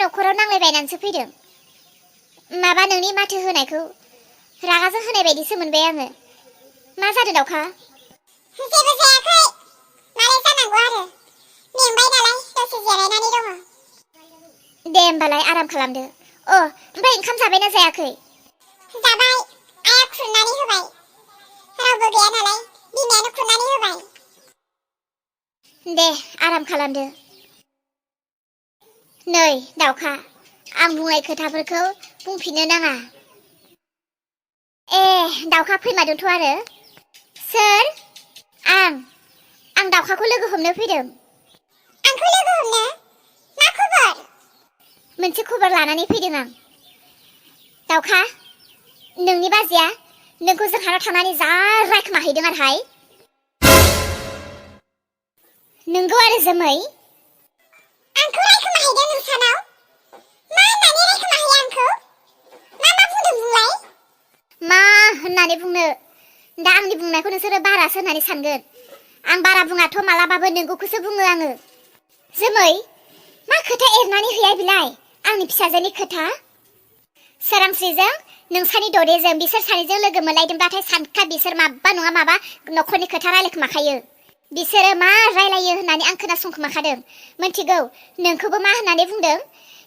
न'खराव नांलायबायनानैसो फैदों। माबा नोंनि माथो होनायखौ रागाजों होनाय बायदिसो मोनबाय आङो। मा जादों दाउखा? जेबो जायाखै। मालाय जानांगौ आरो। मेंबाय नालाय दसे जिरायनानै दङ। दे होमबालाय आराम खालामदो। ओमफ्राय ओंखाम जाबायना जायाखै? जाबाय। आइया खुरनानै होबाय। रावबो गैया नालाय बिमायानो खुरनानै होबाय। दे आराम खालामदो। नै दाउखा, आं बुंनाय खोथाफोरखौ बुंफिननो नाङा। दाउखा फैमारदोंथ' आरो। सोर? आं दाउखाखौ लोगो हमनो फैदों। आंखौ लोगो हमनो? मा खबर? मोनसे खबर लानानै फैदों आं। दाउखा, नोंनि बाजैया नोंखौ जोंहानाव थांनानै जा रायखोमाहैदों आरोहाय। नोंगौ आरो जोमै। आंखौ रायखोमाहैदों नोंसानाव? मा होननानै रायखोमाहैयो आंखौ? मा बुंदों बुंलाय? मा होननानै बुंनो? दा आंनि बुंनायखौ नोंसोरो बारासो होननानै सानगोन। आं बारा बुङाथ' मालाबाबो नोंगौखौसो बुङो आङो। जोमै, मा खोथा एरनानै हैया बिलाय आंनि फिसाजोनि खोथा? सोरांस्रिजों नोंसानि ददेजों बिसोर सानैजों लोगो मोनलायदोंब्लाथाय सानखा बिसोर माबा नङा माबा न'खरनि खोथा रायलायखोमाखायो। बिसोरो मा रायलायो होननानै आं खोनासंखोमाखादों। मोनथिगौ नोंखौबो मा होननानै बुंदों?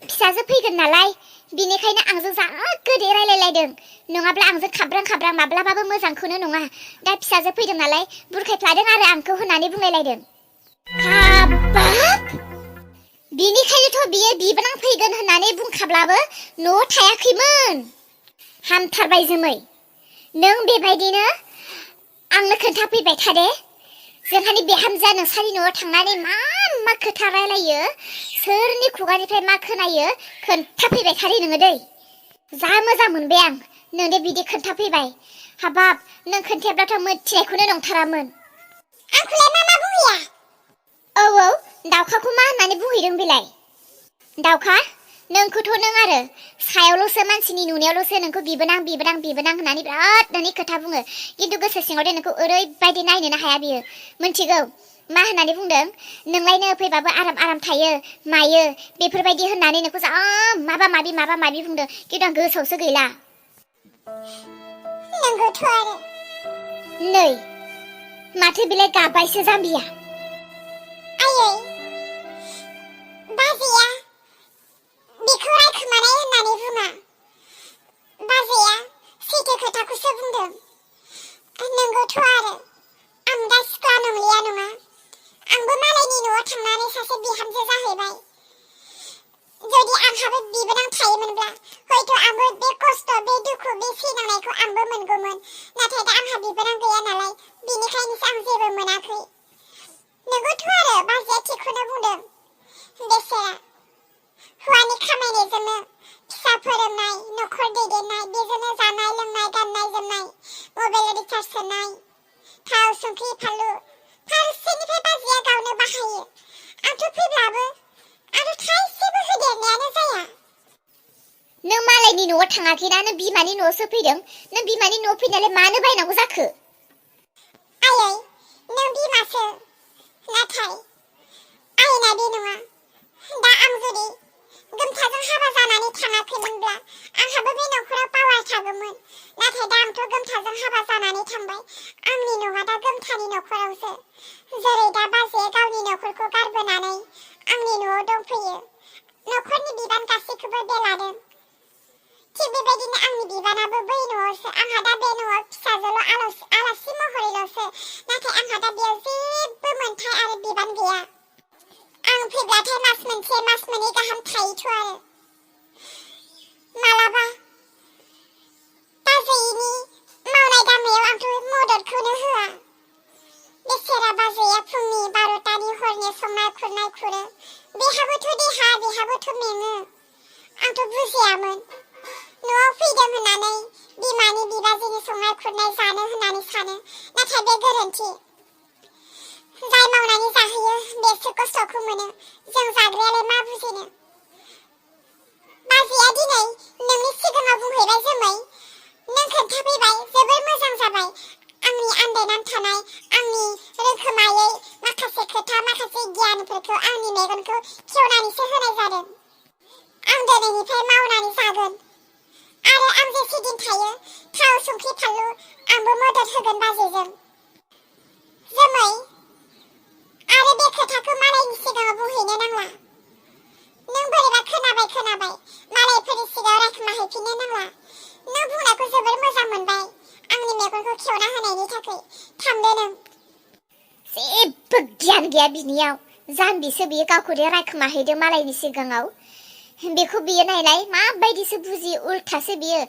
फिसाजो फैगोन नालाय बिनिखायनो आंजों जा गोदै रायलायलायदों। नङाब्ला आंजों खाब्रां माब्लाबाबो मोजांखौनो नङा। दा फिसाजो फैदों नालाय बुरखायफ्लादों आरो आंखौ होननानै बुंलायलायदों। हाबाब! बिनिखायनोथ' बियो बिबोनां फैगोन होननानै बुंखाब्लाबो न'आव थायाखैमोन। हामथारबाय जोमै, नों बेबायदिनो आंनो खोन्थाफैबाय थादे। जोंहानि बिहामजोआ नोंसानि न'आव थांनानै मा खोथा रायलायो, सोरनि खुगानिफ्राय मा खोनायो खोन्थाफैबाय थादे नोङो दै। जा मोजां मोनबाय आं नोंदे बिदि खोन्थाफैबाय। हाबाब, नों खोन्थायाब्लाथ' मिथिनायखौनो नंथारामोन। आंखौलाय मा बुंहैया? औ, दाउखाखौ मा होननानै बुंहैदों बेलाय? दाउखा, नोंखौथ' नों आरो सायावल'सो मानसिनि नुनायावल'सो नोंखौ बिबोनां होननानै बिराद नोंनि खोथा बुङो। खिन्थु गोसो सिङाव दे नोंखौ ओरैबायदि नायनोनो हाया बियो। मोनथिगौ मा होननानै बुंदों? नोंलायनो फैबाबो आराम थायो मायो बेफोरबायदि होननानै नोंखौ जा माबा माबि बुंदों। खिन्थु आं गोसोआवसो गैला। नंगौथ' आरो। नै माथो बिलाय गाबबायसो जाम्बिया। आयै, बाजैया बेखौ रायखोमानाय होननानै बुङा। बाजैया सैथो खोथाखौसो बुंदों। नंगौथ' आरो। आं दा सिख्ला नंलिया नङा। आंबो मालायनि न'आव थांनानै सासे बिहामजो जाहैबाय। जुदि आंहाबो बिबोनां थायोमोनब्ला हयथ' आंबो बे खस्थ', बे दुखु, बे सैनांनायखौ आंबो मोनगौमोन। नाथाय दा आंहा बिबोनां गैया नालाय बिनिखायनोसो आं जेबो मोनाखै। नंगौथ' आरो, बाजैया थिगखौनो बुंदों। बेसेरा हौवानि खामायनायजोंनो फिसा फोरोंनाय, न'खर दैदेननाय, बेजोंनो जानाय लोंनाय, गाननाय जोमनाय, मबाइल रिचार्ज सोनाय, थाव संख्रि फानलु फारसेनिफ्राय बाजैया गावनो बाहायो। आंथ' फैब्लाबो आरो थाइसेबो होदेरनायानो जाया। नों मालायनि न'आव थाङाखैना, नों बिमानि न'आवसो फैदों। नों बिमानि न'आव फैनानै मानो बायनांगौ जाखो? आयै, नों बिमासो। नाथाय आयेना बे नङा। दा आं जुदि गोमथाजों हाबा जानानै थाङाखैमोनब्ला आंहाबो बे न'खराव पावार थागौमोन। नाथाय दा आंथ' गोमथाजों हाबा जानानै थांबाय। आंनि न'आ दा गोमथानि न'खरावसो। जेरै दा बाजैया गावनि न'खरखौ गारबोनानै आंनि न'आव दंफैयो। न'खरनि बिबान गासैखौबो बे लादों। थिग बेबायदिनो आंनि बिबानाबो बै न'आवसो। आंहा दा बे न'आव फिसाजोल' आलासि महरैल'सो। नाथाय आंहा दा बेयाव जेबो मोनथाय आरो बिबान गैया। आं फैब्लाथाय मास मोनसे, मास मोननै गाहाम थायोथ' आरो। मालाबा बाजैनि मावनाय दांनायाव आंथ' मददखौनो होआ। बेसेरा बाजैया फुंनि 12टानि हरनि संनाय खुरनाय खुरो। बेहाबोथ' देहा, बेहाबोथ' मेङो। आंथ' बुजियामोन। न'आव फैदों होननानै बिमानि बिबाजैनि संनाय खुरनाय जानो होननानै सानो। नाथाय बे गोरोन्थि। जाय मावनानै जाहोयो बेसो खस्थ'खौ मोनो। जों जाग्रायालाय मा बुजिनो। बाजैया दिनै नोंनि सिगाङाव बुंहैबाय जोमै। नों खोन्थाफैबाय, जोबोर मोजां जाबाय। आंनि आन्दायनानै थानाय, आंनि रोखोमायै माखासे खोथा, माखासे गियानफोरखौ आंनि मेगनखौ खेवनानैसो होनाय जादों। आं मालायनिफ्राय मावनानै जागोन आरो आं जेसेदिन थायो थाव संख्रि फानलु आंबो मदद होगोन बाजैजों जोमै आरो बे खोथाखौ मालायनि सिगाङाव बुंहैनो नांला नों बोरैबा खोनाबाय मालायफोरनि सिगाङाव रायखुमा हैफिननो नांला नों बुंनायखौ जोबोर मोजां मोनबाय आंनि मेगनखौ खेवना होनायनि थाखाय थांदो नों जेबो गियान गैया बिनियाव जाम्बिसो बियो गावखौनो रायखुमा हैदों मालायनि सिगाङाव बेखौ बियो नायलाय माबायदिसो बुजियो उल्थासो बियो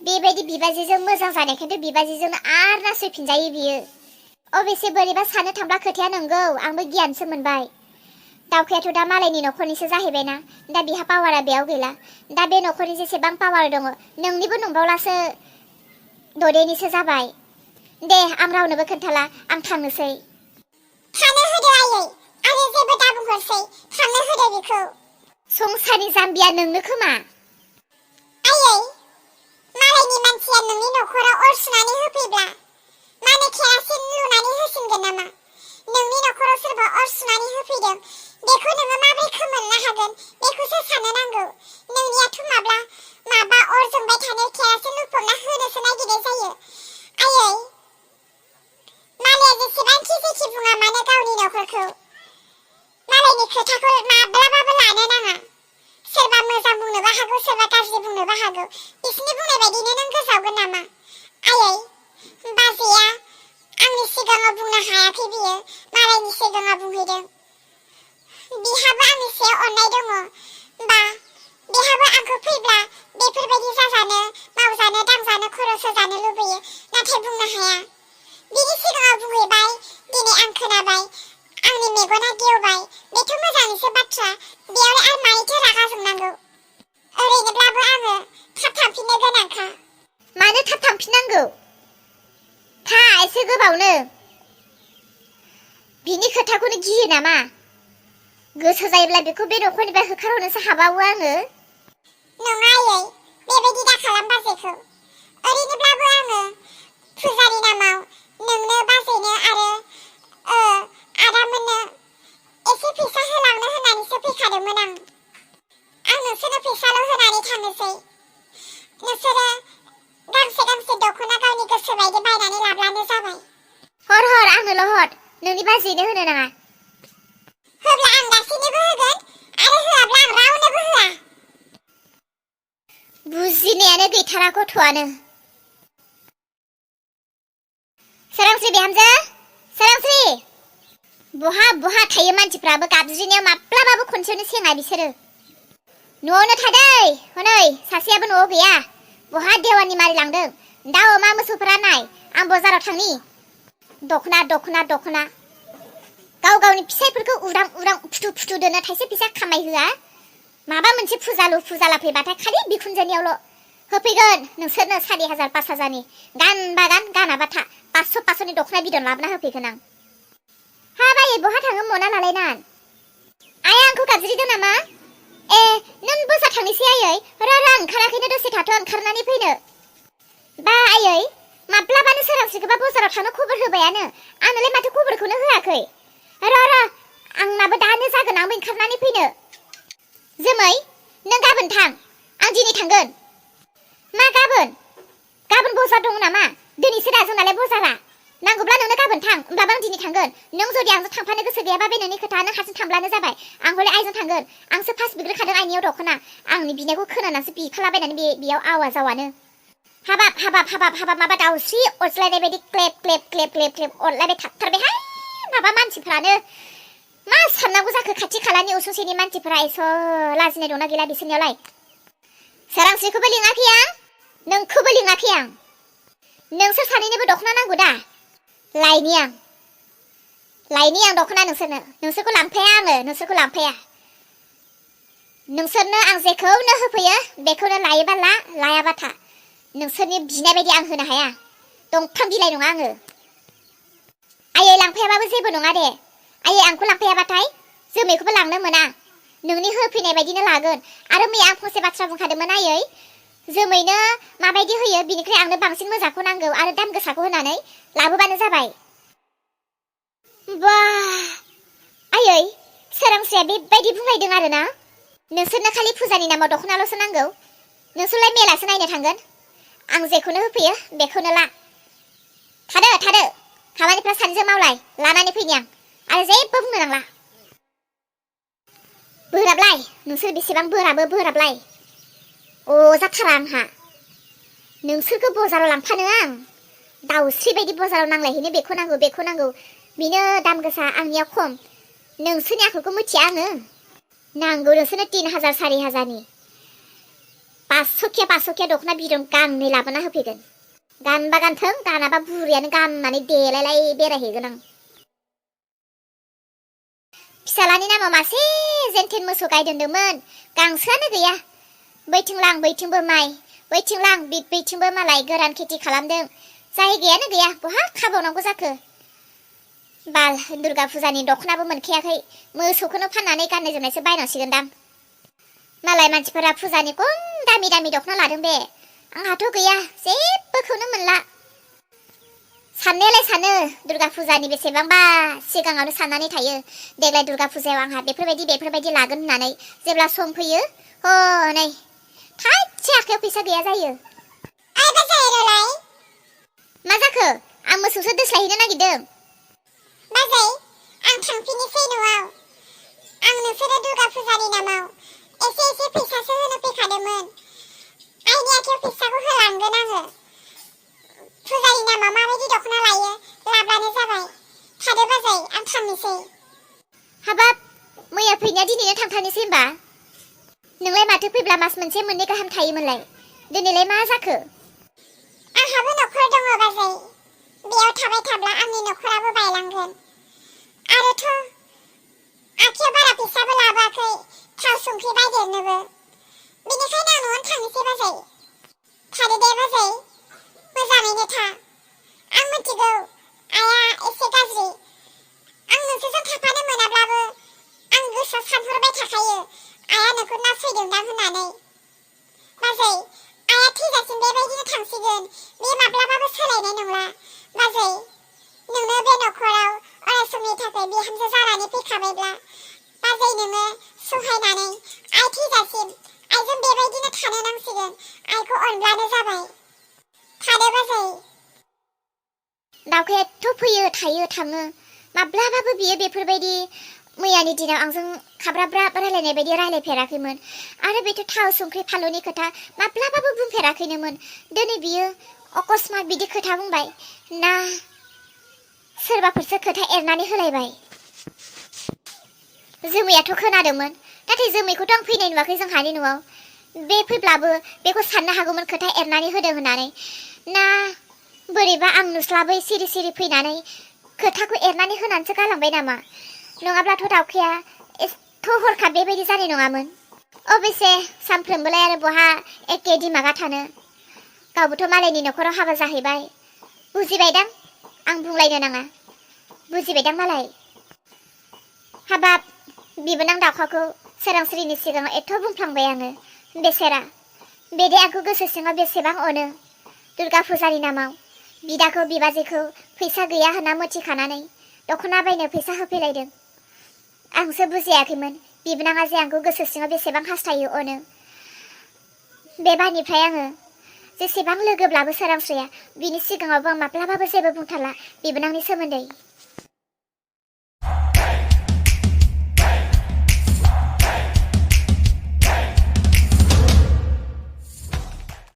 बेबायदि बिबाजैजों मोजां जानायखायनो बिबाजैजोंनो आरो नासयफिनजायो बियो अबेसे बोरैबा साननो थांब्ला खोथाया नंगौ आंबो गियानसो मोनबाय दावखायाथ' दा मालायनि न'खरनिसो जाहैबायना दा बिहा पावारा बेयाव गैला दा बे न'खरनि जेसेबां पावार दङ नोंनिबो नंबावलासो ददेनिसो जाबाय दे आं रावनोबो खोन्थाला आं थांनोसै थानो होदो आयै आरो जेबो दाबुंहरसै थानो होदो बेखौ संसारनि जाम्बिया नोंनो खोमा आयै मालायनि मानसिया नोंनि न'खराव अर सुनानै होफैब्ला मानो केरासिन लुनानै होसिनगोन नामा नोंनि न'खराव सोरबा अर सुनानै होफैदों बेखौ नोङो माबोरै खोमोरनो हागोन बेखौसो साननो नांगौ नोंनियाथ' माबा अर जोंबाय थानायाव केरासिन लुफबना होनोसो नागिरनाय जायो आयै मालाया जेसेबांखि जेखि बुङा मानो गावनि न'खरखौ मालायनि खोथाखौ माब्लाबाबो लानो नाङा सोरबा मोजां बुंनोबो हागौ सोरबा गाज्रि बुंनोबो हागौ बिसोरनि बुंनाय बायदिनो नों गोजावगोन नामा आयै बाजैया आंनि सिगाङाव बुंनो हायाखै बियो मालायनि सिगाङाव बुंहैदों बिहाबो आंनि सायाव अननाय दङ बा बिहाबो आंखौ फैब्ला बेफोरबायदि जाजानो मावजानो दांजानो खरस होजानो लुबैयो नाथाय बुंनो हाया बिनि सिगाङाव बुंहैबाय दिनै आं खोनाबाय आंनि मेगना गेवबाय बेथ' मोजांनिसो बाथ्रा बेयावलाय आरो मानोथो रागा जोंनांगौ ओरैनोब्लाबो आङो थाब थांफिननो गोनांखा मानो थाब थांफिननांगौ था एसे गोबावनो बिनि खोथाखौनो गियो नामा गोसो जायोब्ला बेखौ बे न'खरनिफ्राय होखारहरनोसो हाबावो आङो नङा आयै बेबायदि दाखालाम बाजैखौ ओरैनोब्लाबो आङो फुजानि नामाव नोंनो बाजैनो आरो आदामोननो एसे फैसा होलांनो होननानैसो फैखादोंमोन आं नोंसोरनो फैसाल' होनानै थांनोसै नोंसोरो गांसे दख'ना गावनि गोसो बायदि बायनानै लाब्लानो जाबाय हर आंनोल' हर नोंनि बाजैनो होनो नाङा होब्ला आं गासैनोबो होगोन आरो होआब्ला आं रावनोबो होआ बुजिनायानो गैथारा गथ'आनो सोरांस्रि बिहामजो सोरांस्रि बहा थायो मानसिफ्राबो गाबज्रिनायाव माब्लाबाबो खनसेयावनो सेङा बिसोरो न'आवनो थादै हनै सासेयाबो न'आव गैया बहा देवानि मारि लांदों दाउ अमा मोसौफोरा नाय आं बाजाराव थांनि दख'ना गावनि फिसाइफोरखौ उरां फुथु दोनो थाइसे फैसा खामायहोआ माबा मोनसे फुजाला फैबाथाय खालि बिखुनजोनियावल' होफैगोन नोंसोरनो 4,000 5,000नि गानबा गान गानाबा था 500नि दख'ना बिदन लाबोना होफैगोन आं हाबायै बहा थाङो मना लालायनान आया आंखौ गाबज्रिदों नामा नों बोसा थांनोसै आयै र' ओंखाराखैनो दसे थाथ' ओंखारनानै फैनो बा आयै माब्लाबानो सोरांस्रिखौबा बाजाराव थांनो खबर होबायानो आंनोलाय माथो खबरखौनो होआखै र' आंनाबो दानो जागोन आंबो ओंखारनानै फैनो जोमै नों गाबोन थां आं दिनै थांगोन मा गाबोन बाजार दङ नामा दिनैसो दा जोंनालाय बाजारा नांगौब्ला नोंनो गाबोन थां होमब्लाबो आं दिनै थांगोन नों जुदि आंजों थांफानो गोसो गैयाबा बे नोंनि खोथा नों हारसिं थांब्लानो जाबाय आं हले आइजों थांगोन आंसो फार्स्ट बिग्रोखादों आइनियाव दख'ना आंनि बिनायखौ खोनानासो बिखालाबायनानै बेयाव आवाजावानो हाबाब माबा दाउस्रि अरज्लायनाय बायदि क्लेप अरलायबाय थाथारबायहाय माबा मानसिफ्रानो मा साननांगौ जाखो खाथि खालानि उसुंसेनि मानसिफोरा एस' लाजिनाय दंना गैला बिसोरनियावलाय सोरांस्रिखौबो लिङाखै आं नोंखौबो लिङाखै आं नोंसोर सानैनोबो दख'ना नांगौ दा लायनि आं दख'ना नोंसोरखौ लांफाया आङो नोंसोरनो आं जेखौनो होफैयो बेखौनो लायोबा लायाबा था नोंसोरनि बिनाय बायदि आं होनो हाया दंफां बिलाइ नङा आङो आयै लांफायाबाबो जेबो नङा दे आयै आंखौ लांफायाबाथाय जोमैखौबो लांनो मोना नोंनि होफैनाय बायदिनो लागोन आरो मैया आं फंसे बाथ्रा बुंखादोंमोन आयै जोमैनो माबायदि होयो बिनिख्रुइ आंनो बांसिन मोजांखौ नांगौ आरो दाम गोसाखौ होनानै लाबोबानो जाबाय बा आयै सोरांस्रिया बेबायदि बुंलायदों आरोना नोंसोरनो खालि फुजानि नामाव दख'नाल'सो नांगौ। नोंसोरलाय मेलासो नायनो थांगोन। आं जेखौनो होफैयो बेखौनो ला। थादो खामानिफ्रा सानैजों मावलाय, लानानै फैनि आं आरो जेबो बुंनो नांला। बोराबलाय, नोंसोर बेसेबां बोराबलाय। जाथारा आंहा। नोंसोरखौ बाजाराव लांफानो आं दाउस्रि बायदि बाजाराव नांलायहैनो बेखौ नांगौ बेनो दाम गोसा आंनिया खम। नोंसोरनि आखलखौ मिथिया आङो। नांगौ नोंसोरनो 3000 4000नि 500 दख'ना बिदन गांनै लाबोना होफैगोन। गानबा गानथों, गानाबा बुरियानो गाननानै देलायलाय बेरायहैगोन आं। फिसालानि नामाव मासे जेन्थेन मोसौ गाय दोनदोंमोन, गांसोआनो गैया। बैथिं लां बैथिंबो माइ, बैथिं लां बैथिंबो मालाय गोरान खेथि खालामदों। जायगायानो गैया, बहा खाबावनांगौ जाखो। बाल दुर्गा फुजानि दख'नाबो मोनखायाखै। मोसौखौनो फाननानै गाननाय जोमनायसो बायनांसिगोनदां। मालाय मानसिफोरा फुजानि खम दामि दख'ना लादों बे, आंहाथ' गैया, जेबोखौनो मोनला। साननायालाय सानो दुर्गा फुजानि बेसेबांबा सिगाङावनो साननानै थायो, देग्लाय दुर्गा फुजायाव आंहा बेफोरबायदि लागोन होननानै। जेब्ला सम फैयो हनै थाइसे आखायाव फैसा गैया जायो। मा जाखो? आं मोसौसो दोस्लायहैनो नागिरदों। बाजै, आं थांफिननोसै न'आव। आं नोंसोरो दुर्गा फुजानि नामाव एसे फैसासो होनो फैखादोंमोन। आइनि आखायाव फैसाखौ होलांगोन आङो। फुजानि नामाव माबायदि दख'ना लायो लाब्लानो जाबाय। थादो बाजै, आं थांनोसै। हाबाब, मैया फैनाया दिनैनो थांथारनोसै होनबा? नोंलाय माथो फैब्ला मास मोनसे मोननै गाहाम थायोमोनलाय? दिनैलाय मा जाखो? आंहाबो न'खर दङ बाजै। बेयाव थाबाय थाब्ला आंनि न'खराबो बायलांगोन। आरोथ' आखायाव बारा फैसाबो लाबोआखै थाव संख्रि बायदेरनोबो। बेनिखायनो आं न'आवनो थांनोसै बाजै। थादो दे बाजै, मोजाङैनो था। आं मिथिगौ आइया एसे गाज्रि। आं नोंसोरजों थाफानो मोनाब्लाबो आं गोसोआव सानहरबाय थाखायो आइया नोंखौ नासयदोंदां होननानै। बाजै, आइया थैजासिम बेबायदिनो थांसिगोन। बे माब्लाबाबो सोलायनाय नंला। बाजै, नोंनो बे न'खराव अरायसमनि थाखाय बिहामजो जानानै फैखाबायब्ला बाजै नोङो सहायनानै आइ थैजासिम आइजों बेबायदिनो थानो नांसिगोन। आइखौ अनब्लानो जाबाय। थादो बाजै। दावखायाथ' फैयो थायो थाङो, माब्लाबाबो बियो बेफोरबायदि मैयानि दिनाव आंजों खाब्राब्राब रायलायनाय बायदि रायलायफेराखैमोन। आरो बेथ' थाव संख्रि फानलुनि खोथा माब्लाबाबो बुंफेराखैनोमोन। दिनै बियो अकस्मात बिदि खोथा बुंबाय ना सोरबाफोरसो खोथा एरनानै होलायबाय। जोमैयाथ' खोनादोंमोन, नाथाय जोमैखौथ' आं फैनाय नुवाखै जोंहानि न'आव। बे फैब्लाबो बेखौ साननो हागौमोन खोथा एरनानै होदों होननानै। ना बोरैबा आं नुस्लाबै सिरि फैनानै खोथाखौ एरनानै होनानैसो गालांबाय नामा? नङाब्लाथ' दावखाया एथ' हरखाब बेबायदि जानाय नङामोन। अबेसे सानफ्रोमबोलाय आरो बहा एखे दिमागा थानो। गावबोथ' मालायनि न'खराव हाबा जाहैबाय। बुजिबायदां, आं बुंलायनो नाङा। बुजिबायदां मालाय। हाबाब, बिबोनां दावखाखौ सोरांस्रिनि सिगाङाव एथ' बुंफ्लांबाय आङो। बेसेरा, बेदे आंखौ गोसो सिङाव बेसेबां अनो। दुर्गा फुजानि नामाव बिदाखौ बिबाजैखौ फैसा गैया होनना मिथिखानानै दख'ना बायनो फैसा होफैलायदों। आंसो बुजियाखैमोन बिबोनाङा जे आंखौ गोसो सिङाव बेसेबां हास्थायो अनो। बेबारनिफ्राय आङो जेसेबां लोगोब्लाबो सोरांस्रिया बिनि सिगाङावबो आं माब्लाबाबो जेबो बुंथारला बिबोनांनि सोमोन्दै।